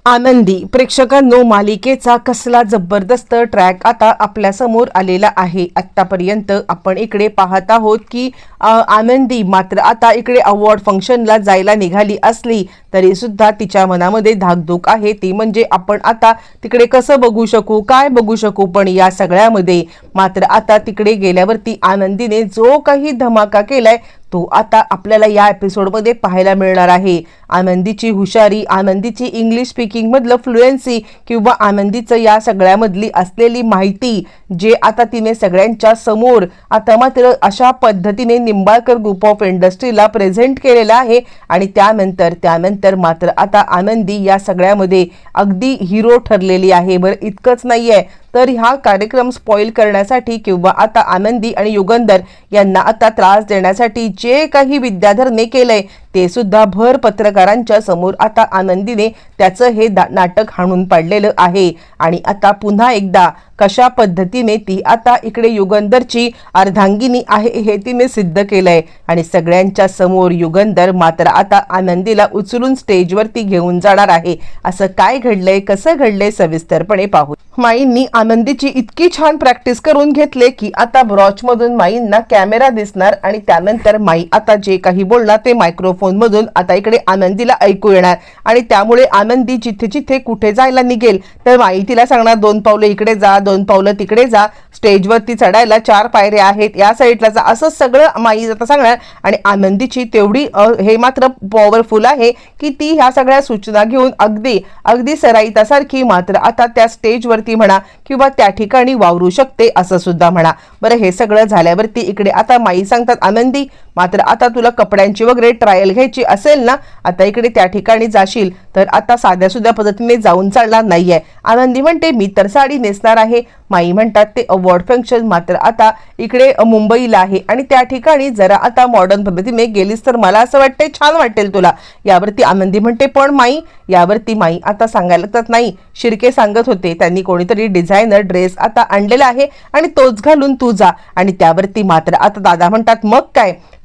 आनंदी प्रेक्षकांनो, मालिकेचा कसला जबरदस्त ट्रॅक आता आपल्या समोर आलेला आहे। आतापर्यंत आपण इकडे पाहत आहोत की आनंदी मात्र आता इकडे अवॉर्ड फंक्शनला जायला निघाली असली तरी सुद्धा तिच्या मनामध्ये धाकधूक आहे, ती म्हणजे आपण आता तिकडे कसं बघू शकू, काय बघू शकू। पण या सगळ्यामध्ये मात्र आता तिकडे गेल्यावरती आनंदीने जो काही धमाका केलाय तो आता आपल्याला या एपिसोडमध्ये पाहायला मिळणार आहे। आनंदीची हुशारी, आनंदीची इंग्लिश स्पीकिंग मधलं फ्लुएन्सी किंवा आनंदीचं या सगळ्यामधली असलेली माहिती जे आता तिने सगळ्यांच्या समोर आता मात्र अशा पद्धतीने निंबाळकर ग्रुप ऑफ इंडस्ट्रीला प्रेझेंट केलेला आहे। आणि त्यानंतर मात्र आता आनंदी या सगळ्यामध्ये अगदी हिरो ठरलेली आहे। बरं, इतकंच नाहीये तर हा कार्यक्रम स्पॉइल करण्यासाठी किंवा आता आनंदी आणि युगंधर यांना आता त्रास देण्यासाठी जे काही विद्याधरने केलंय ते सुद्धा भर पत्रकारांच्या समोर आता आनंदीने त्याचं हे नाटक हाणून पाडलेलं आहे। आणि आता पुन्हा एकदा कशा पद्धतीने ती आता इकडे युगंधरची अर्धांगिनी आहे हे तिने सिद्ध केलंय। आणि सगळ्यांच्या समोर युगंधर मात्र आता आनंदीला उचलून स्टेजवरती घेऊन जाणार आहे। असं काय घडलंय, कसं घडलंय, सविस्तरपणे पाहू। माईंनी आनंदीची इतकी छान प्रॅक्टिस करून घेतले की आता ब्रॉच मधून माईंना कॅमेरा दिसणार आणि त्यानंतर माई आता जे काही बोलणार ते मायक्रोफोन मधून आता इकडे आनंदीला ऐकू येणार। आणि त्यामुळे आनंदी जिथे जिथे कुठे जायला निघेल तर माई तिला सांगणार 2 पावलं इकडे जा, 2 पावलं तिकडे जा, स्टेजवरती चढायला 4 पायऱ्या आहेत, या साईडला जा, असं सगळं माई आता सांगणार। आणि आनंदीची तेवढी हे मात्र पॉवरफुल आहे की ती ह्या सगळ्या सूचना घेऊन अगदी सराईतासारखी मात्र आता त्या स्टेजवरती म्हणा किंवा त्या ठिकाणी वावरू शकते असं सुद्धा म्हणा। बरं, हे सगळं झाल्यावरती इकडे आता माई सांगतात, आनंदी मात्र आता तुला कपड्यांची वगैरे ट्रायल घ्यायची असेल ना, आता इकडे त्या ठिकाणी जाशील तर आता साध्या सुद्धा पद्धतीने जाऊन चालणार नाहीये। आनंदी म्हणते मी तर साडी नेसणार आहे। माई म्हणतात ते अवॉर्ड फंक्शन मात्र आता इकडे मुंबईला आहे आणि त्या ठिकाणी जरा आता मॉडर्न पद्धतीने गेलीस तर मला असं वाटतंय छान वाटेल तुला। यावरती आनंदी म्हणते पण माई, यावरती माई आता सांगायला लागतात, नाही शिर्के सांगत होते त्यांनी कोणीतरी डिझायनर ड्रेस आता आणलेला आहे आणि तोच घालून तू जा। आणि त्यावरती मात्र आता दादा म्हणतात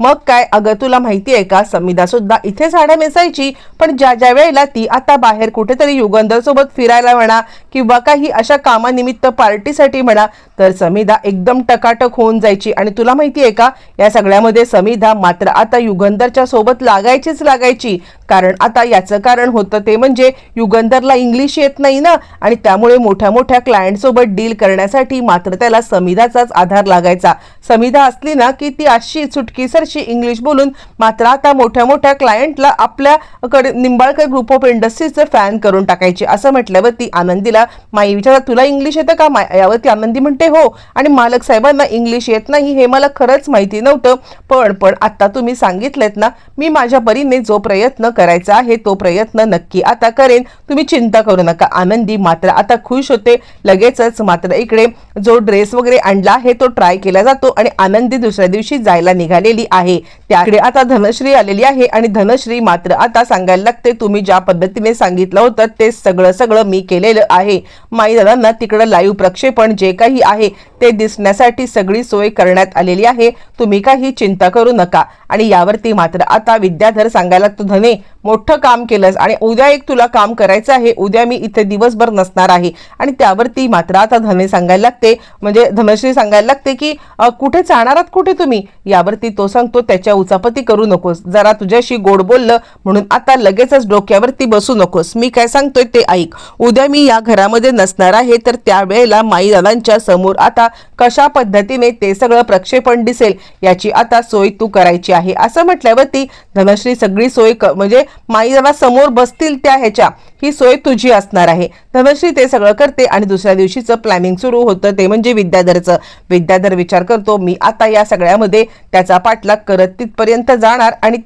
मग काय अगं तुला माहिती आहे का, समिधा सुद्धा इथे साड्या नेसायची, पण ज्या वेळेला ती आता बाहेर कुठेतरी युगंधर सोबत फिरायला म्हणा किंवा काही अशा कामानिमित्त पार्टीसाठी म्हणा तर समिधा एकदम टकाटक होऊन जायची। आणि तुला माहिती आहे का, या सगळ्यामध्ये समिधा मात्र आता युगंधरच्या सोबत लागायची। कारण आता याचं कारण होतं ते म्हणजे युगंधरला इंग्लिश येत नाही ना, आणि त्यामुळे मोठ्या क्लायंट सोबत डील करण्यासाठी मात्र त्याला समिधाचाच आधार लागायचा। समिधा असली ना की ती अशी चुटकीसरशी इंग्लिश बोलून मात्र आता मोठ्या क्लायंटला आपल्याकडे निंबाळकर ग्रुप ऑफ इंडस्ट्रीजचं फॅन करून टाकायची। असं म्हटल्यावरती आनंदीला माई विचारतात तुला इंग्लिश येतं का, यावरती आनंदी म्हणते हो, आणि मालक साहेबांना इंग्लिश येत नाही हे मला खरंच माहिती नव्हतं, पण आता तुम्ही सांगितलेत ना, मी माझ्या परीने जो प्रयत्न करायचा आहे तो प्रयत्न नक्की आता करेन, तुम्ही चिंता करू नका। आनंदी मात्र आता खुश होते। लगेचच मात्र इकडे जो ड्रेस वगैरे आणला आहे तो ट्राय केला जातो आणि आनंदी दुसऱ्या दिवशी जायला निघालेली आहे। त्याकडे आता धनश्री आलेली आहे आणि धनश्री मात्र आता सांगायला लागते तुम्ही ज्या पद्धतीने सांगितलं होतं ते सगळं मी केलेलं आहे। माई दादांना तिकडं लाईव्ह प्रक्षेपण जे काही आहे ते दिसण्यासाठी सगळी सोय करण्यात आलेली आहे, तुम्ही काही चिंता करू नका। आणि यावरती मात्र आता विद्याधर सांगायला लागतो धने मोठं काम केलंस आणि उद्या एक तुला काम करायचं आहे, उद्या मी इथे दिवसभर नसणार आहे। आणि त्यावरती मात्र आता धने सांगायला लागते म्हणजे धनश्री सांगायला लागते की कुठे जाणारात कुठे तुम्ही, यावरती तो सांगतो त्याच्या उचापती करू नकोस, जरा तुझ्याशी गोड बोललं म्हणून आता लगेचच डोक्यावरती बसू नकोस, मी काय सांगतोय ते ऐक, उद्या मी या घरामध्ये नसणार आहे तर त्यावेळेला माई दादांच्या समोर आता कशा पद्धतीने ते सगळं प्रक्षेपण दिसेल याची आता सोय तू करायची आहे। असं म्हटल्यावरती धनश्री सगळी सोय म्हणजे माई दादा समोर बसतील त्या ह्याच्या ही सोय तुझी असणार आहे। धनश्री ते सगळं करते आणि दुसऱ्या दिवशीचं प्लॅनिंग सुरू होतं ते म्हणजे विद्याधरचं। विद्याधर विचार करतो मी आता या सगळ्यामध्ये त्याचा पाठलाग करत तिथपर्यंत जाणार आणि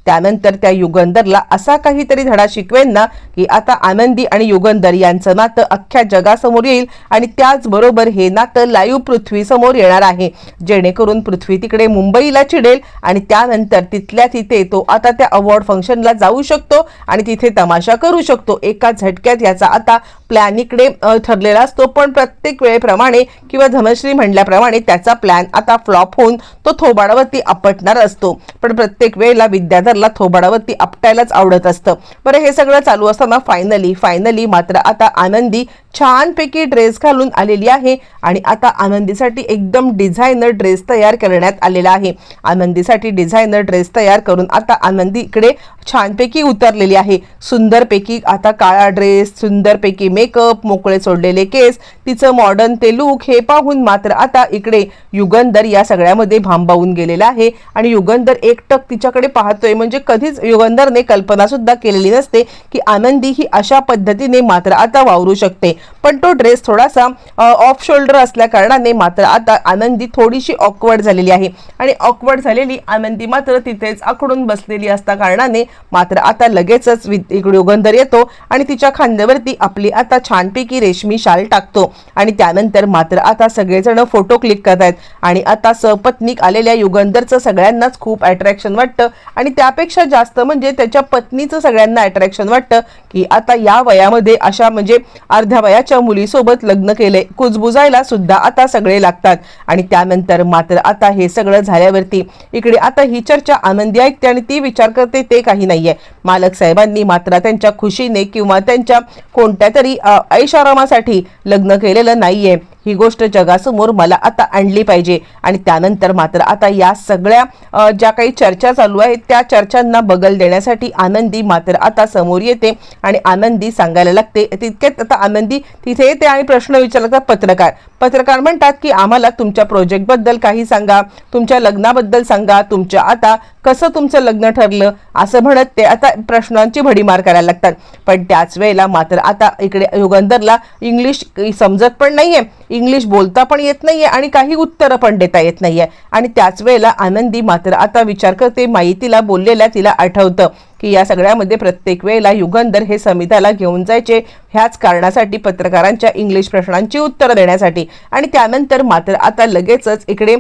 त्यानंतर त्या युगंधरला असा काहीतरी धडा शिकवेन ना की आता आनंदी आणि युगंधर यांचं नातं अख्ख्या जगासमोर येईल आणि त्याचबरोबर हे नातं लाईव्ह पृथ्वी समोर येणार आहे, जेणेकरून पृथ्वी तिकडे मुंबईला चिडेल आणि त्यानंतर तिथल्या तिथे तो आता त्या अवॉर्ड फंक्शनला जाऊ शकतो आणि तिथे तमाशा करू शकतो. एका झटक्यात याचा आता प्लॅन इकडे ठरलेला असतो, पण प्रत्येक वेळेप्रमाणे किंवा धनश्री म्हणल्याप्रमाणे त्याचा प्लॅन आता फ्लॉप होऊन तो थोबाडावरती आपटणार असतो. पण प्रत्येक वेळेला विद्याधरला थोबाडावरती आपटायलाच आवडत असतं. बरं, हे सगळं चालू असताना फायनली मात्र आता आनंदी छानपैकी ड्रेस घालून आलेली आहे आणि आता आनंदीसाठी एकदम डिझायनर ड्रेस तयार करण्यात आलेला आहे. आनंदीसाठी डिझायनर ड्रेस तयार करून आता आनंदी इकडे छानपैकी उतरलेली आहे. सुंदरपैकी आता काळा ड्रेस, सुंदरपैकी मेकअप, मोकळे सोडलेले केस, तिचं मॉडर्न ते लुक हे पाहून मात्र आता इकडे युगंधर या सगळ्यामध्ये भांबावून गेलेला आहे. आणि युगंधर एकटक तिच्याकडे पाहतोय, म्हणजे कधीच युगंधरने कल्पना सुद्धा केलेली नसते की आनंदी ही अशा पद्धतीने मात्र आता वावरू शकते. पण तो ड्रेस थोडासा ऑफ शोल्डर असल्या कारणाने मात्र आता आनंदी थोडीशी ऑकवर्ड झालेली आहे. आणि ऑकवर्ड झालेली आनंदी मात्र तिथेच आखडून बसलेली असता कारणाने मात्र आता लगेचच युगंधर येतो आणि तिच्या खांद्यावरती आपली आता छानपैकी रेशमी शाल टाकतो. आणि त्यानंतर मात्र आता सगळेजण फोटो क्लिक करतायत आणि आता सपत्नीक आलेल्या युगंधरचं सगळ्यांनाच खूप अट्रॅक्शन वाटतं. आणि त्यापेक्षा जास्त म्हणजे त्याच्या पत्नीचं सगळ्यांना अट्रॅक्शन वाटतं की आता या वयामध्ये अशा म्हणजे अर्ध्या वयाच्या मुलीसोबत लग्न केले, कुजबुजायला सुद्धा आता सगळे लागतात. आणि त्यानंतर मात्र आता हे सगळं झाल्यावरती इकडे आता ही चर्चा आनंदी ऐकते आणि ती विचार करते ते काही नाहीये. मालक साहेबांनी मात्र त्यांच्या खुशीने किंवा त्यांच्या कोणत्या तरी ऐशारामासाठी लग्न केलेलं नाहीये, ही गोष्ट जगासमोर मला आता आणली पाहिजे. आणि त्यानंतर मात्र आता या सगळ्या ज्या काही चर्चा चालू आहेत त्या चर्चांना बगल देण्यासाठी आनंदी मात्र आता समोर येते आणि आनंदी सांगायला लागते. तितक्यात आता आनंदी तिथे येते आणि प्रश्न विचारला. पत्रकार म्हणतात की आम्हाला तुमच्या प्रोजेक्टबद्दल काही सांगा, तुमच्या लग्नाबद्दल सांगा, तुमच्या आता कसं तुमचं लग्न ठरलं, असं म्हणत ते आता प्रश्नांची भडीमार करायला लागतात. पण त्याच वेळेला मात्र आता इकडे युगंधरला इंग्लिश समजत पण नाहीये, इंग्लिश बोलता पण येत नाहीये आणि काही उत्तरं पण देता येत नाहीये. आणि त्याच वेळेला आनंदी मात्र आता विचार करते, माहितीला बोललेल्या तिला आठवतं की या सगळ्यामध्ये प्रत्येक वेळेला युगंधर हे समिताला घेऊन जायचे ह्याच कारणासाठी, पत्रकारांच्या इंग्लिश प्रश्नांची उत्तरं देण्यासाठी. आणि त्यानंतर मात्र आता लगेचच इकडे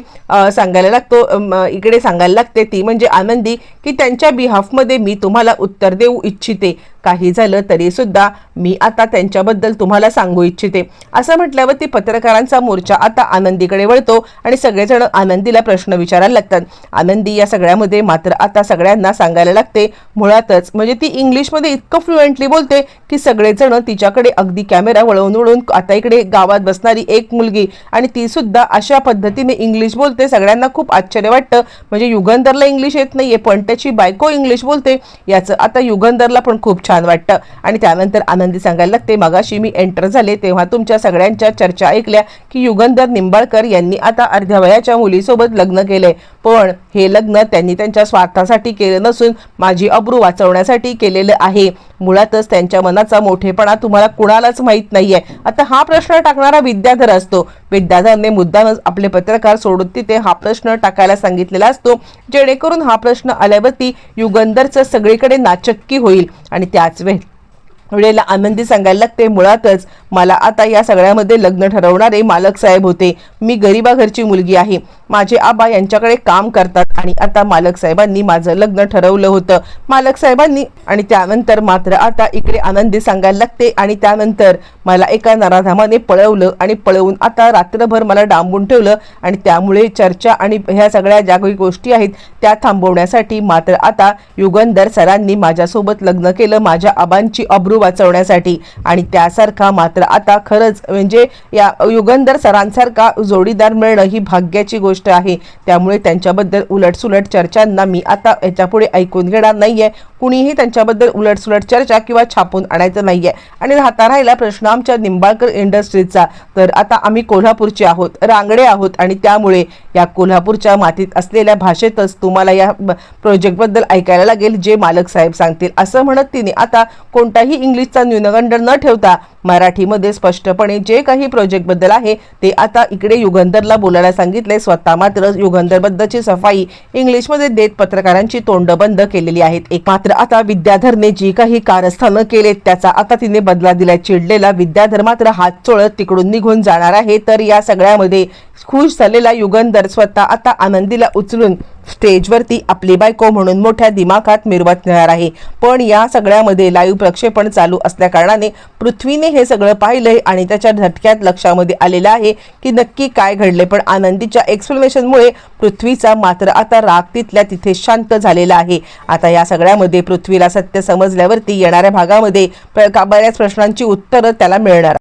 सांगायला लागते ती म्हणजे आनंदी की त्यांच्या बिहाफमध्ये मी तुम्हाला उत्तर देऊ इच्छिते, काही झालं तरी सुद्धा मी आता त्यांच्याबद्दल तुम्हाला सांगू इच्छिते. असं म्हटल्यावर ती पत्रकारांचा मोर्चा आता आनंदीकडे वळतो आणि सगळेजण आनंदीला प्रश्न विचारायला लागतात. आनंदी या सगळ्यामध्ये मात्र आता सगळ्यांना सांगायला लागते, मुळातच म्हणजे ती इंग्लिशमध्ये इतकं फ्लुएंटली बोलते की सगळेजण तिच्याकडे अगदी कॅमेरा वळवून आता इकडे गावात बसणारी एक मुलगी आणि ती सुद्धा अशा पद्धतीने इंग्लिश बोलते. सगळ्यांना खूप आश्चर्य वाटतं, म्हणजे युगंधरला इंग्लिश येत नाहीये पण त्याची बायको इंग्लिश बोलते, याचं आता युगंधरला पण खूप छान वाटतं. आणि त्यानंतर आनंदी सांगायला लागते, मगाशी मी एंटर झाले तेव्हा तुमच्या सगळ्यांच्या चर्चा ऐकल्या की युगंधर निंबाळकर यांनी आता अर्ध्या वयाच्या मुलीसोबत लग्न केलंय, पण हे लग्न त्यांनी त्यांच्या स्वार्थासाठी केलं नसून माझी अब्रू वाचवण्यासाठी केलेलं आहे. मुळातच त्यांच्या मनाचा मोठेपणा तुम्हाला कुणालाच माहित नाहीये. आता हा प्रश्न टाकणारा विद्याधर असतो. विद्याधरने मुद्दामच आपले पत्रकार सोडून तिथे हा प्रश्न टाकायला सांगितलेला असतो, जेणेकरून हा प्रश्न आल्यावरती युगंधरचं सगळीकडे नाचक्की होईल. आणि त्याच वेळेला आनंदी सांगायला लागते, मुळातच मला आता या सगळ्यामध्ये लग्न ठरवणारे मालक साहेब होते. मी गरिबा घरची मुलगी आहे, माझे आबा यांच्याकडे काम करतात आणि आता मालक साहेबांनी माझं लग्न ठरवलं होतं. मालक साहेबांनी आणि त्यानंतर मात्र आता इकडे आनंदी सांगायला लागते आणि त्यानंतर मला एका नराधामाने पळवलं आणि पळवून आता रात्रभर मला डांबून ठेवलं आणि त्यामुळे चर्चा आणि ह्या सगळ्या ज्या काही गोष्टी आहेत त्या थांबवण्यासाठी मात्र आता युगंधर सरांनी माझ्यासोबत लग्न केलं, माझ्या आबांची अब्रू वाचवण्यासाठी. आणि त्यासारखा मात्र आता खरंच म्हणजे या युगंधर सरांसारखा जोडीदार मिळणं ही भाग्याची गोष्ट आहे. त्यामुळे त्यांच्याबद्दल उलटसुलट चर्चांना मी आता याच्यापुढे ऐकून घेणार नाहीये. कुणीही त्यांच्याबद्दल उलटसुलट चर्चा किंवा छापून आणायचं नाहीये. आणि राहिला प्रश्न आमच्या निंबाळकर इंडस्ट्रीजचा, तर आता आम्ही कोल्हापूरचे आहोत, रांगडे आहोत आणि त्यामुळे या कोल्हापूरच्या मातीत असलेल्या भाषेतच तुम्हाला या प्रोजेक्टबद्दल ऐकायला लागेल जे मालक साहेब सांगतील, असं म्हणत तिने आता कोणताही इंग्लिशचा न्यूनगंड न ठेवता मराठीमध्ये स्पष्टपणे जे काही प्रोजेक्टबद्दल आहे ते आता इकडे युगंधरला बोलायला सांगितले. स्वतः मात्र युगंधरबद्दलची सफाई इंग्लिशमध्ये देत पत्रकारांची तोंड बंद केलेली आहेत. एक मात्र आता विद्याधरने जी काही कारस्थानं केलेत त्याचा आता तिने बदला दिलाय. चिडलेला विद्याधर मात्र हात चोळत तिकडून निघून जाणार आहे. तर या सगळ्यामध्ये खुश झालेला युगंधर स्वतः आता आनंदीला उचलून स्टेजवरती आपली बायको म्हणून मोठ्या दिमाखात मिरवत नेणार आहे. पण या सगळ्यामध्ये लाईव्ह प्रक्षेपण चालू असल्या कारणाने पृथ्वीने हे सगळं पाहिलंय आणि त्याच्या झटक्यात लक्षामध्ये आलेलं आहे की नक्की काय घडले. पण आनंदीच्या एक्सप्लेनेशनमुळे पृथ्वीचा मात्र आता राग तिथल्या तिथे शांत झालेला आहे. आता या सगळ्यामध्ये पृथ्वीला सत्य समजल्यावरती येणाऱ्या भागामध्ये बऱ्याच प्रश्नांची उत्तरं त्याला मिळणार.